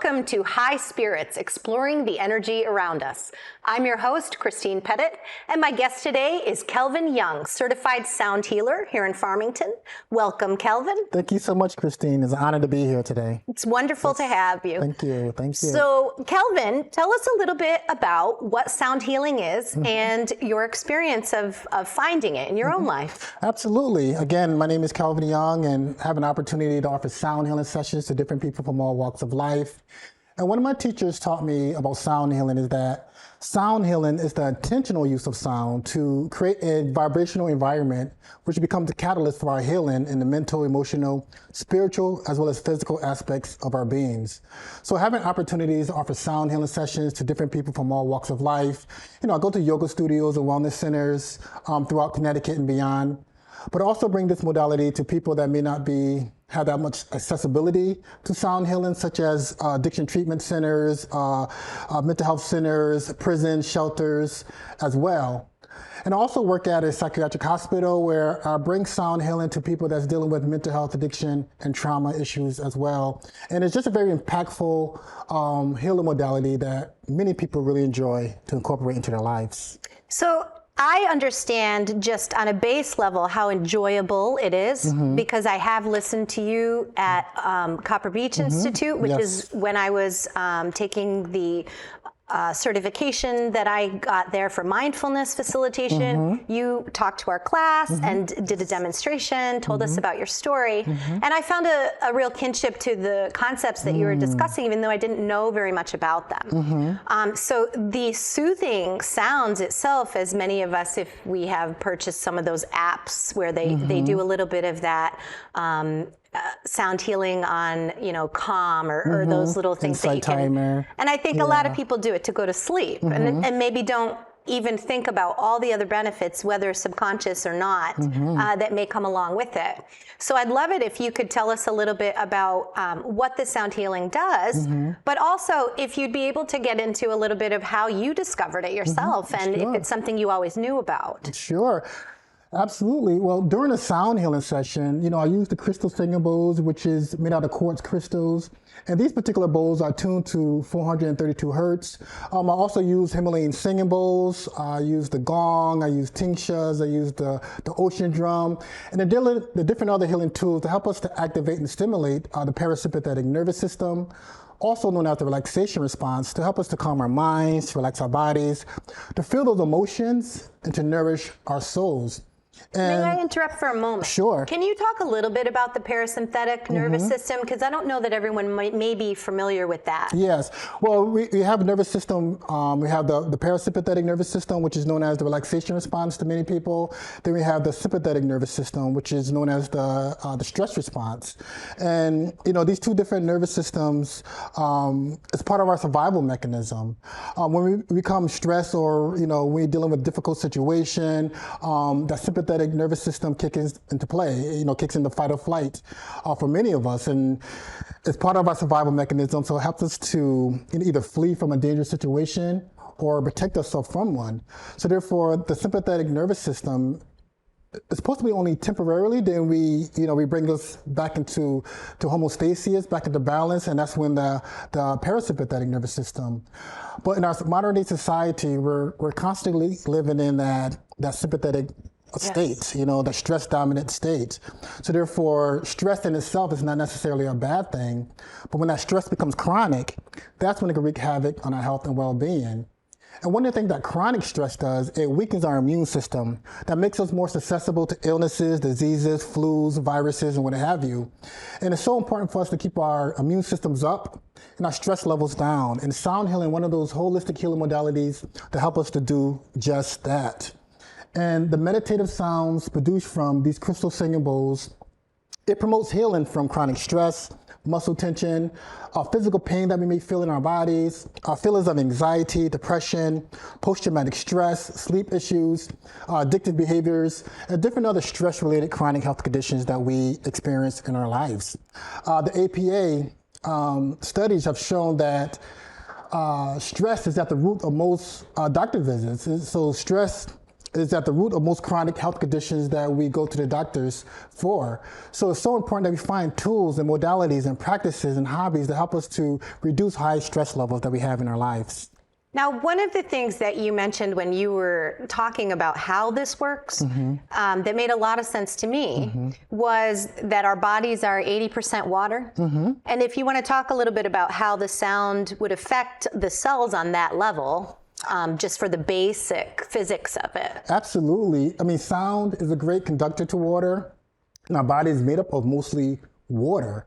Welcome to High Spirits, Exploring the Energy Around Us. I'm your host, Christine Pettit, and my guest today is Kelvin Young, certified sound healer here in Farmington. Welcome, Kelvin. Thank you so much, Christine. It's an honor to be here today. It's wonderful to have you. Thank you. Thank you. So, Kelvin, tell us a little bit about what sound healing is and your experience of finding it in your own life. Absolutely. Again, my name is Kelvin Young, and I have an opportunity to offer sound healing sessions to different people from all walks of life. And one of my teachers taught me about sound healing is that sound healing is the intentional use of sound to create a vibrational environment which becomes a catalyst for our healing in the mental, emotional, spiritual, as well as physical aspects of our beings. So having opportunities to offer sound healing sessions to different people from all walks of life. I go to yoga studios and wellness centers throughout Connecticut and beyond, but also bring this modality to people that may not have that much accessibility to sound healing, such as addiction treatment centers, mental health centers, prisons, shelters as well. And I also work at a psychiatric hospital where I bring sound healing to people that's dealing with mental health, addiction, and trauma issues as well. And it's just a very impactful healing modality that many people really enjoy to incorporate into their lives. So I understand just on a base level how enjoyable it is because I have listened to you at Copper Beach Institute, which is when I was taking the certification that I got there for mindfulness facilitation. You talked to our class and did a demonstration, told us about your story. And I found a real kinship to the concepts that you were discussing, even though I didn't know very much about them. So the soothing sounds itself, as many of us, if we have purchased some of those apps where they do a little bit of that sound healing on, Calm or those little things Insight that you can. Timer. And I think a lot of people do it to go to sleep and maybe don't even think about all the other benefits, whether subconscious or not, that may come along with it. So I'd love it if you could tell us a little bit about what the sound healing does, but also if you'd be able to get into a little bit of how you discovered it yourself and if it's something you always knew about. Sure. Absolutely. Well, during a sound healing session, I use the crystal singing bowls, which is made out of quartz crystals. And these particular bowls are tuned to 432 hertz. I also use Himalayan singing bowls. I use the gong. I use tingsas. I use the ocean drum. And the different other healing tools to help us to activate and stimulate the parasympathetic nervous system, also known as the relaxation response, to help us to calm our minds, to relax our bodies, to feel those emotions, and to nourish our souls. May I interrupt for a moment? Sure. Can you talk a little bit about the parasympathetic nervous system? Because I don't know that everyone may be familiar with that. Yes. Well, we have a nervous system. We have the parasympathetic nervous system, which is known as the relaxation response to many people. Then we have the sympathetic nervous system, which is known as the stress response. And, these two different nervous systems is part of our survival mechanism. When we become stressed or, when we're dealing with a difficult situation, that sympathetic nervous system kicks into play, kicks into fight or flight for many of us. And it's part of our survival mechanism, so it helps us to either flee from a dangerous situation or protect ourselves from one. So therefore, the sympathetic nervous system is supposed to be only temporarily, then we bring us back into homeostasis, back into balance, and that's when the parasympathetic nervous system. But in our modern day society, we're constantly living in that sympathetic state, the stress dominant state. So therefore, stress in itself is not necessarily a bad thing, but when that stress becomes chronic, that's when it can wreak havoc on our health and well-being. And one of the things that chronic stress does, it weakens our immune system. That makes us more susceptible to illnesses, diseases, flus, viruses, and what have you. And it's so important for us to keep our immune systems up and our stress levels down. And sound healing, one of those holistic healing modalities to help us to do just that. And the meditative sounds produced from these crystal singing bowls, it promotes healing from chronic stress, muscle tension, physical pain that we may feel in our bodies, feelings of anxiety, depression, post-traumatic stress, sleep issues, addictive behaviors, and different other stress-related chronic health conditions that we experience in our lives. The APA studies have shown that stress is at the root of most doctor visits. So stress is at the root of most chronic health conditions that we go to the doctors for. So it's so important that we find tools and modalities and practices and hobbies that help us to reduce high stress levels that we have in our lives. Now, one of the things that you mentioned when you were talking about how this works, that made a lot of sense to me, was that our bodies are 80% water. And if you want to talk a little bit about how the sound would affect the cells on that level, just for the basic physics of it. Absolutely. I mean, sound is a great conductor to water, and our body is made up of mostly water.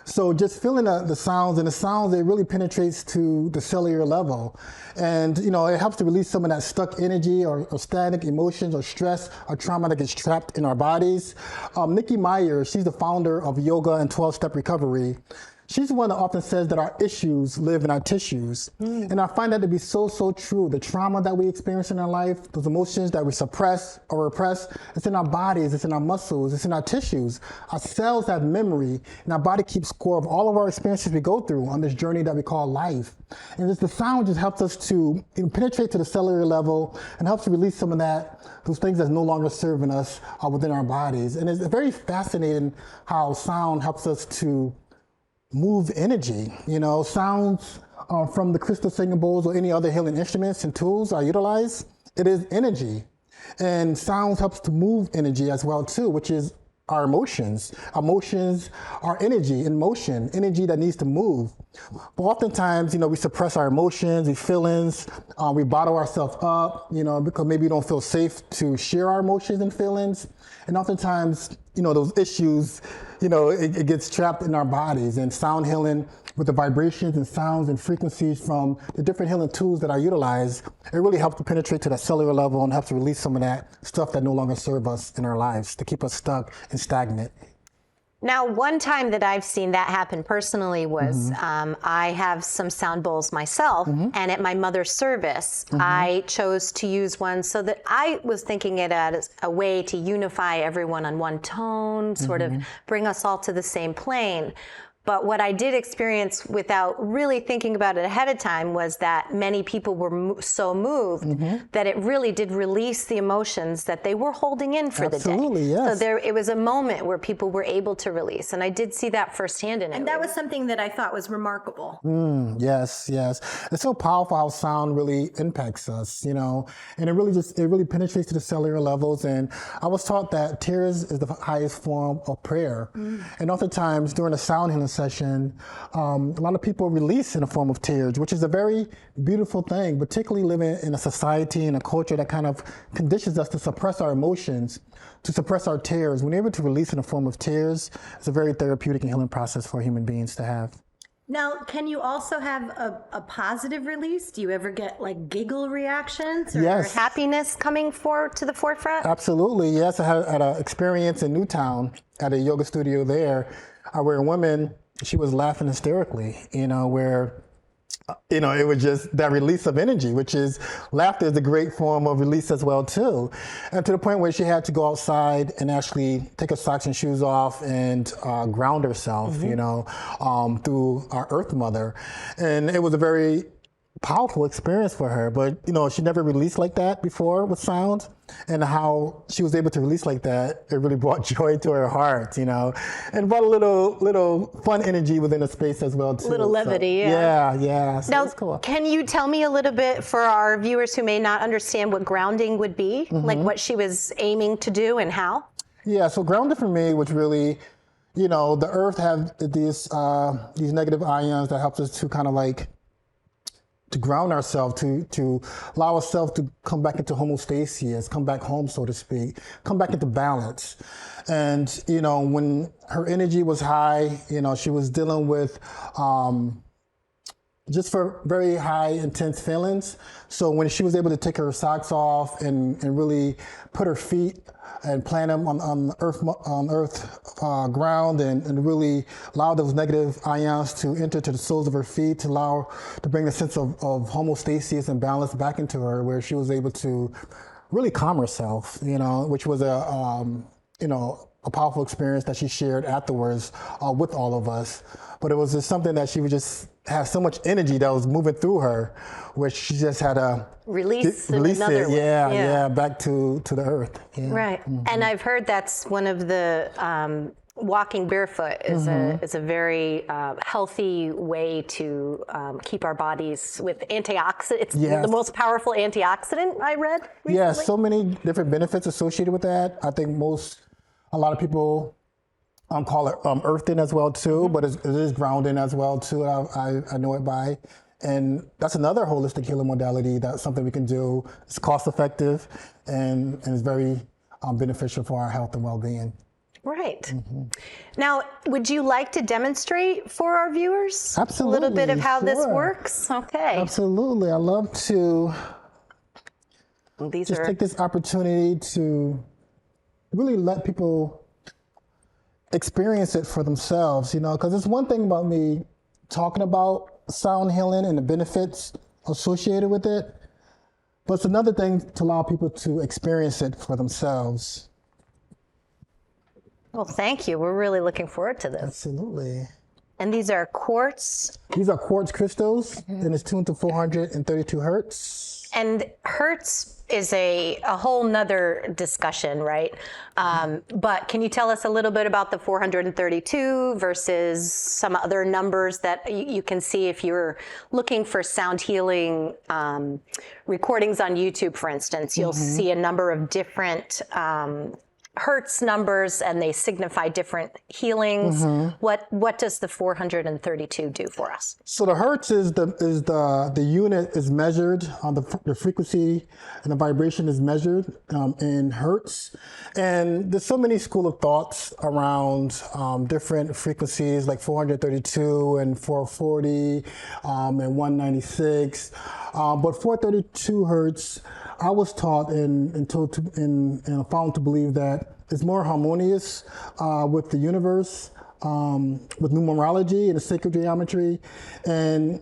So just feeling the sounds, it really penetrates to the cellular level. And, you know, it helps to release some of that stuck energy or static emotions or stress or trauma that gets trapped in our bodies. Nikki Myers, she's the founder of Yoga and 12-Step Recovery. She's the one that often says that our issues live in our tissues. And I find that to be so, so true. The trauma that we experience in our life, those emotions that we suppress or repress, it's in our bodies, it's in our muscles, it's in our tissues. Our cells have memory, and our body keeps score of all of our experiences we go through on this journey that we call life. And the sound just helps us to penetrate to the cellular level and helps to release some of those things that's no longer serving us within our bodies. And it's very fascinating how sound helps us to move energy. You know, sounds from the crystal singing bowls or any other healing instruments and tools are utilized. It is energy. And sounds helps to move energy as well too, which is our emotions. Emotions are energy in motion, energy that needs to move. But oftentimes, you know, we suppress our emotions, our feelings, we bottle ourselves up, you know, because maybe we don't feel safe to share our emotions and feelings. And oftentimes, you know, those issues, you know, it gets trapped in our bodies. And sound healing with the vibrations and sounds and frequencies from the different healing tools that are utilized, it really helps to penetrate to that cellular level and helps to release some of that stuff that no longer serve us in our lives, to keep us stuck and stagnant. Now, one time that I've seen that happen personally was I have some sound bowls myself, and at my mother's service, I chose to use one so that I was thinking it as a way to unify everyone on one tone, sort of bring us all to the same plane. But what I did experience without really thinking about it ahead of time was that many people were so moved that it really did release the emotions that they were holding in for the day. Absolutely, yes. So it was a moment where people were able to release. And I did see that firsthand in it. And that was something that I thought was remarkable. Yes, yes. It's so powerful how sound really impacts us, you know, and it really penetrates to the cellular levels. And I was taught that tears is the highest form of prayer. And oftentimes during a sound healing session, a lot of people release in a form of tears, which is a very beautiful thing, particularly living in a society and a culture that kind of conditions us to suppress our emotions, to suppress our tears. When you're able to release in a form of tears, it's a very therapeutic and healing process for human beings to have. Now, can you also have a positive release? Do you ever get like giggle reactions or Yes. happiness coming to the forefront? Absolutely, yes. I had an experience in Newtown at a yoga studio there where a woman, she was laughing hysterically, you know, where, you know, it was just that release of energy, which is laughter is a great form of release as well too. And to the point where she had to go outside and actually take her socks and shoes off and ground herself, you know, through our Earth Mother. And it was a very powerful experience for her, but you know, she never released like that before with sound, and how she was able to release like that, it really brought joy to her heart, you know, and brought a little fun energy within the space as well too. Little levity, so, yeah. So now, it's cool. can you tell me a little bit for our viewers who may not understand what grounding would be, like what she was aiming to do and how? Yeah, so grounding for me was really, you know, the earth have these negative ions that helps us to kind of like to ground ourselves, to allow ourselves to come back into homeostasis, come back home, so to speak, come back into balance. And, you know, when her energy was high, you know, she was dealing with just for very high, intense feelings. So when she was able to take her socks off and really put her feet and plant them on earth ground and really allow those negative ions to enter to the soles of her feet, to bring a sense of homeostasis and balance back into her, where she was able to really calm herself, you know, which was a powerful experience that she shared afterwards with all of us. But it was just something that she would just have so much energy that was moving through her, where she just had to Release release another it. way. Yeah, back to the earth. Yeah. Right. And I've heard that's one of the walking barefoot is a very healthy way to keep our bodies with antioxidants. It's the most powerful antioxidant I read recently. Yeah, so many different benefits associated with that. I think a lot of people call it earthing as well too, but it is grounding as well too. I know it by. And that's another holistic healing modality. That's something we can do. It's cost effective and is very beneficial for our health and well-being. Right. Now, would you like to demonstrate for our viewers Absolutely, a little bit of how this sure. works? Okay. Absolutely. I love to These just are take this opportunity to really let people experience it for themselves, because it's one thing about me talking about sound healing and the benefits associated with it, but it's another thing to allow people to experience it for themselves. Well, thank you. We're really looking forward to this. Absolutely. And these are quartz. These are quartz crystals, and it's tuned to 432 hertz. And hertz is a whole nother discussion, right? But can you tell us a little bit about the 432 versus some other numbers that you can see if you're looking for sound healing recordings on YouTube, for instance? You'll see a number of different hertz numbers, and they signify different healings. What does the 432 do for us? So the hertz is the unit is measured on the frequency, and the vibration is measured in hertz. And there's so many school of thoughts around different frequencies like 432 and 440 and 196. But 432 hertz, I was taught and found to believe that it's more harmonious with the universe, with numerology and the sacred geometry. And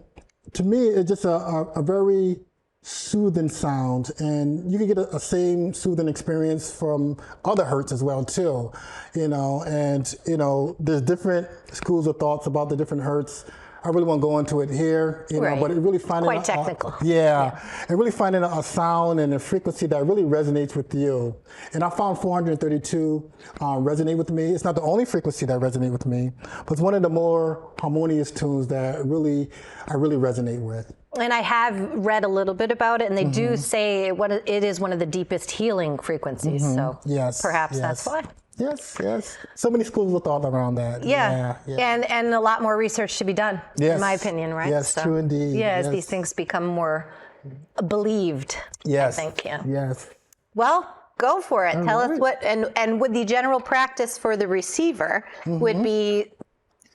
to me, it's just a very soothing sound. And you can get a same soothing experience from other hertz as well too, and there's different schools of thoughts about the different hertz. I really won't go into it here, Right. but it really finding Quite technical. and really finding a sound and a frequency that really resonates with you. And I found 432 resonate with me. It's not the only frequency that resonates with me, but it's one of the more harmonious tunes that I really resonate with. And I have read a little bit about it, and they do say it is one of the deepest healing frequencies. So perhaps that's why. Yes. So many schools of thought around that. Yeah. And a lot more research to be done, in my opinion, right? Yes, true indeed. Yeah, as Yes. these things become more believed, Yes. I think, yeah. Yes. Well, go for it. Tell us right. what, and what the general practice for the receiver would be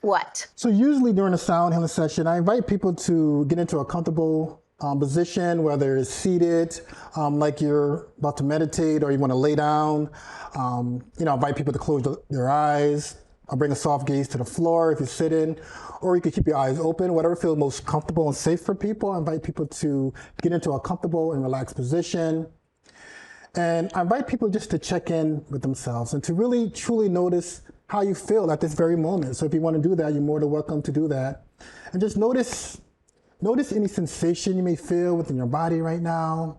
what? So usually during a sound healing session, I invite people to get into a comfortable position, whether it's seated, like you're about to meditate, or you want to lay down. I invite people to close their eyes. I'll bring a soft gaze to the floor if you're sitting, or you can keep your eyes open, whatever feels most comfortable and safe for people. I invite people to get into a comfortable and relaxed position. And I invite people just to check in with themselves and to really, truly notice how you feel at this very moment. So if you want to do that, you're more than welcome to do that. And just notice any sensation you may feel within your body right now.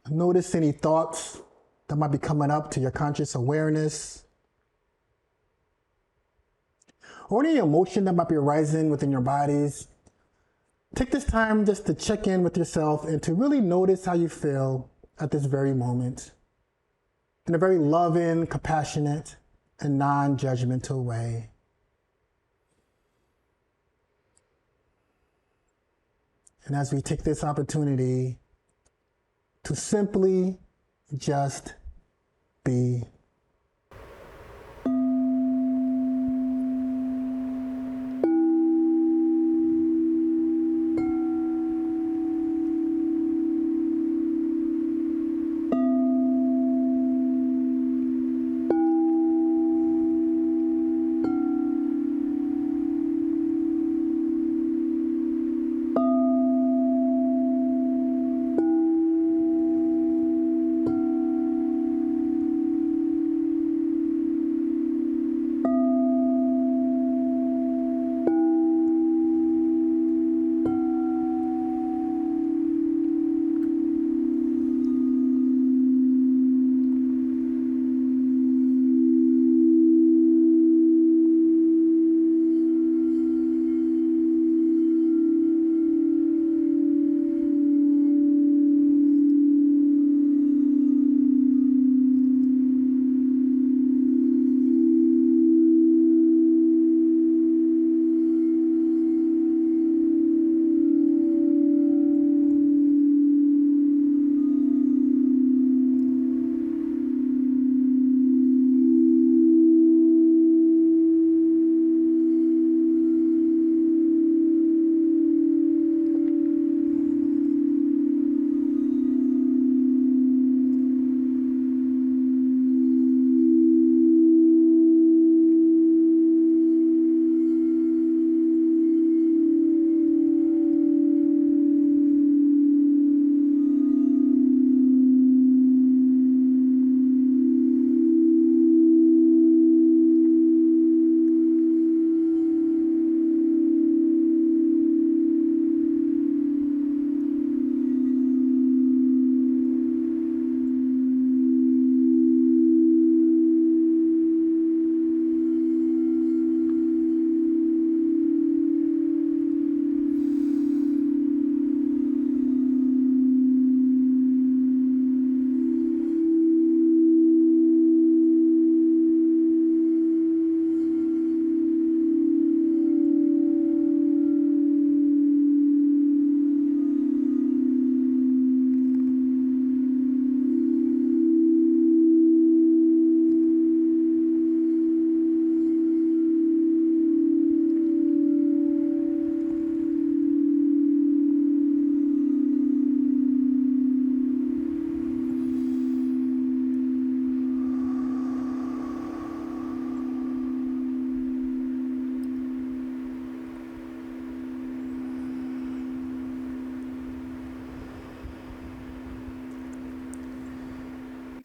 Notice any thoughts that might be coming up to your conscious awareness. Or any emotion that might be arising within your bodies. Take this time just to check in with yourself and to really notice how you feel at this very moment in a very loving, compassionate, and non-judgmental way. And as we take this opportunity to simply just be.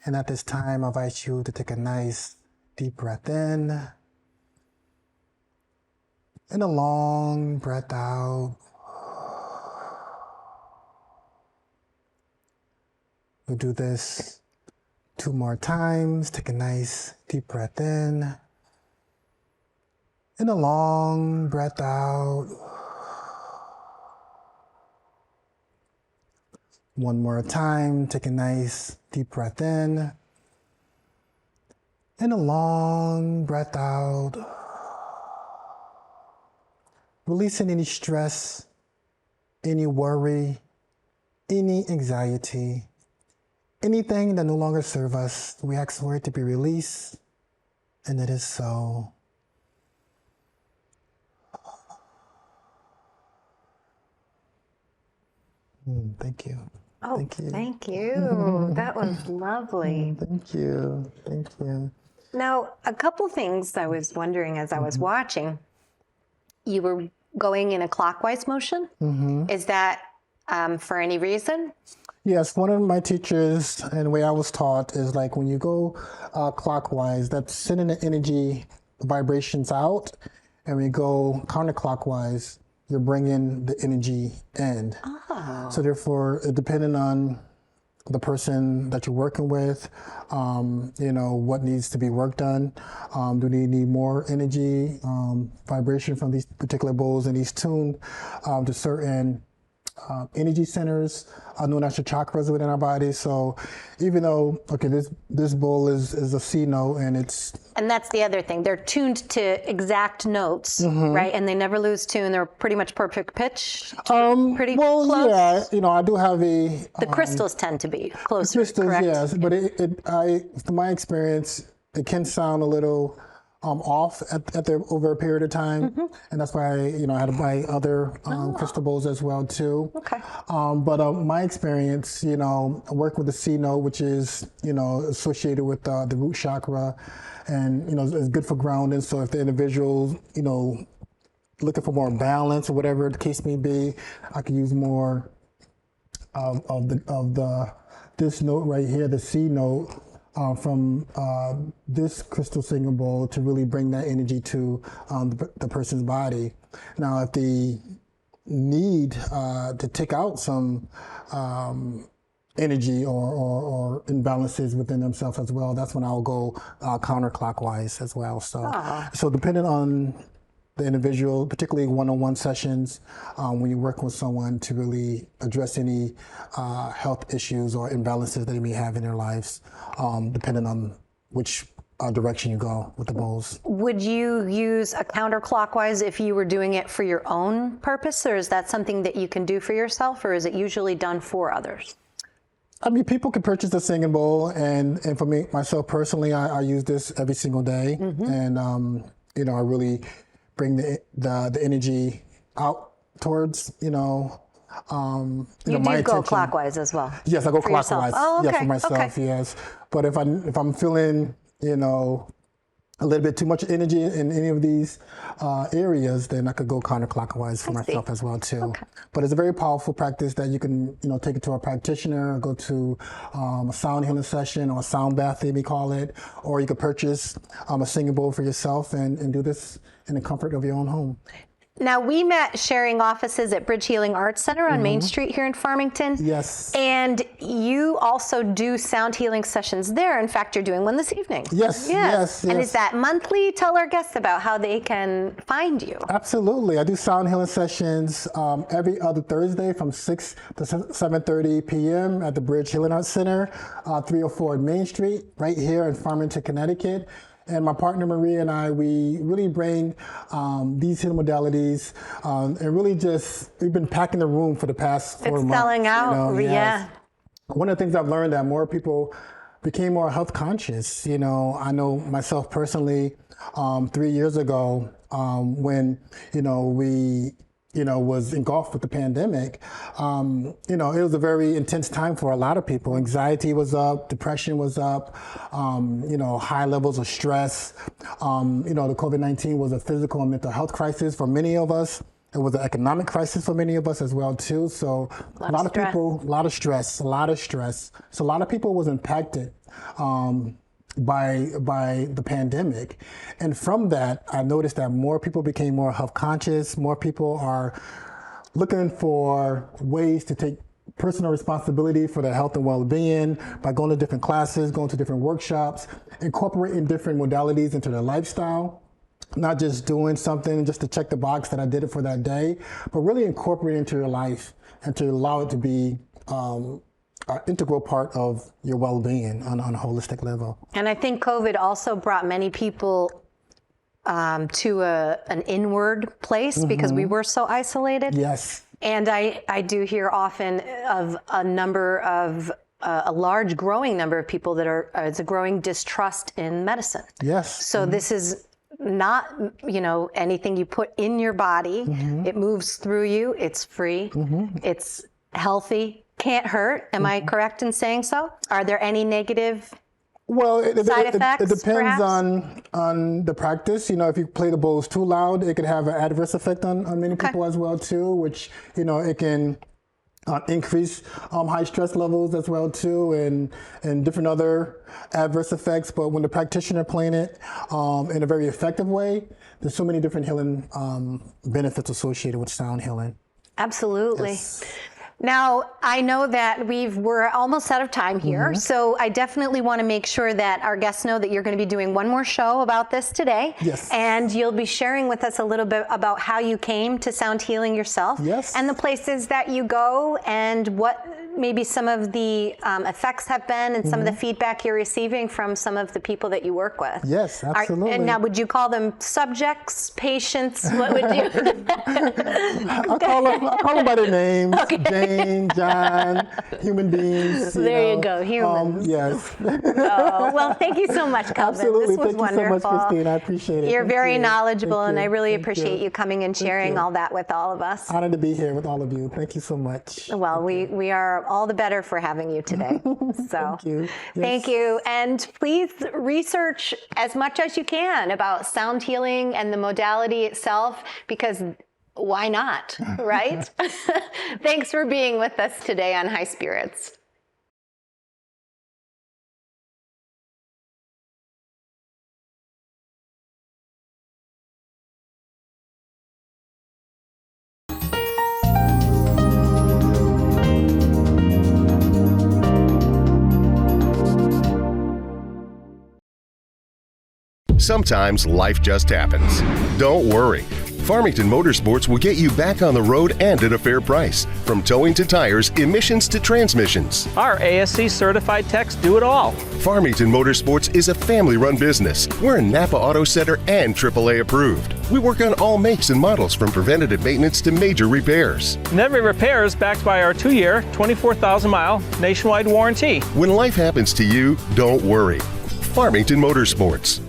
And at this time, I invite you to take a nice deep breath in and a long breath out. We'll do this 2 more times. Take a nice deep breath in and a long breath out. 1 more time. Take a nice deep breath in and a long breath out. Releasing any stress, any worry, any anxiety, anything that no longer serves us. We ask for it to be released, and it is so. Thank you. Oh, thank you. Thank you. That was lovely. Thank you. Thank you. Now, a couple things I was wondering as I was watching. You were going in a clockwise motion. Is that for any reason? Yes, one of my teachers, and the way I was taught is like when you go clockwise, that's sending the energy vibrations out, and when you go counterclockwise, you're bringing the energy in. Oh. So therefore, depending on the person that you're working with, what needs to be worked on. Do they need more energy, vibration from these particular bowls, and these tuned to certain energy centers known as the chakras within our body. So even though, this bowl is a C note and it's... And that's the other thing. They're tuned to exact notes, right? And they never lose tune. They're pretty much perfect pitch. Pretty close. Yeah, I do have a... The crystals tend to be closer, crystals, correct? yes, but from my experience, it can sound a little off over a period of time, and that's why I had to buy other crystal bowls as well too. Okay. But my experience, I work with the C note, which is associated with the root chakra, and it's good for grounding. So if the individual looking for more balance or whatever the case may be, I could use more of this note right here, the C note. From this crystal singing bowl to really bring that energy to the person's body. Now, if they need to take out some energy or imbalances within themselves as well, that's when I'll go counterclockwise as well. So depending on the individual, particularly one-on-one sessions, when you work with someone to really address any health issues or imbalances that they may have in their lives, depending on which direction you go with the bowls. Would you use a counterclockwise if you were doing it for your own purpose, or is that something that you can do for yourself, or is it usually done for others? I mean, people can purchase a singing bowl, and for me, myself personally, I use this every single day, and I really bring the energy out towards, you do my go clockwise as well? Yes, I go for clockwise. Yourself. Oh, okay. Yes, for myself, yes. But if I'm feeling, a little bit too much energy in any of these areas, then I could go counterclockwise for myself as well too. Okay. But it's a very powerful practice that you can, take it to a practitioner, go to a sound healing session or a sound bath, they may call it, or you could purchase a singing bowl for yourself and do this in the comfort of your own home. Now, we met sharing offices at Bridge Healing Arts Center on Main Street here in Farmington. Yes. And you also do sound healing sessions there. In fact, you're doing one this evening. Yes. And is that monthly? Tell our guests about how they can find you. Absolutely. I do sound healing sessions every other Thursday from 6 to 7:30 p.m. at the Bridge Healing Arts Center, 304 Main Street, right here in Farmington, Connecticut. And my partner Maria and I, we really bring these healing modalities, and really we've been packing the room for the past 4 months. It's selling out, yeah. One of the things I've learned that more people became more health conscious. I know myself personally, 3 years ago, when, we was engulfed with the pandemic, it was a very intense time for a lot of people. Anxiety was up, depression was up, high levels of stress. The COVID-19 was a physical and mental health crisis for many of us. It was an economic crisis for many of us as well too. So a lot of people, a lot of stress. So a lot of people was impacted by the pandemic. And from that, I noticed that more people became more health conscious. More people are looking for ways to take personal responsibility for their health and well-being by going to different classes, going to different workshops, incorporating different modalities into their lifestyle. Not just doing something just to check the box that I did it for that day, but really incorporate it into your life and to allow it to be an integral part of your well-being on a holistic level. And I think COVID also brought many people to an inward place because we were so isolated. Yes. And I do hear often of a large growing number of people that it's a growing distrust in medicine. Yes. So this is not, anything you put in your body. It moves through you. It's free. It's healthy. Can't hurt. Am I correct in saying so? Are there any negative side effects? It depends on the practice. If you play the bowls too loud, it could have an adverse effect on many people as well too, which, it can increase high stress levels as well too, and different other adverse effects. But when the practitioner playing it in a very effective way, there's so many different healing benefits associated with sound healing. Absolutely. Yes. Now, I know that we're almost out of time here, so I definitely want to make sure that our guests know that you're going to be doing one more show about this today. Yes. And you'll be sharing with us a little bit about how you came to sound healing yourself. Yes. And the places that you go and what maybe some of the effects have been and some of the feedback you're receiving from some of the people that you work with. Yes, absolutely. And now, would you call them subjects, patients? What would you? I call them by their names. Okay. Jane, John, human beings. There you go, humans. Yes. Oh, well, thank you so much, Kelvin. Absolutely. This was Thank you so much, Christine. I appreciate it. You're Thank very you. knowledgeable, Thank and you. I really Thank appreciate you coming and sharing all that with all of us. Honored to be here with all of you. Thank you so much. Well, we are all the better for having you today. So Thank you. Yes. Thank you. And please research as much as you can about sound healing and the modality itself, because why not, right? Thanks for being with us today on High Spirits. Sometimes life just happens. Don't worry. Farmington Motorsports will get you back on the road and at a fair price. From towing to tires, emissions to transmissions. Our ASC certified techs do it all. Farmington Motorsports is a family-run business. We're a Napa Auto Center and AAA approved. We work on all makes and models from preventative maintenance to major repairs. And every repair is backed by our 2-year, 24,000-mile nationwide warranty. When life happens to you, don't worry. Farmington Motorsports.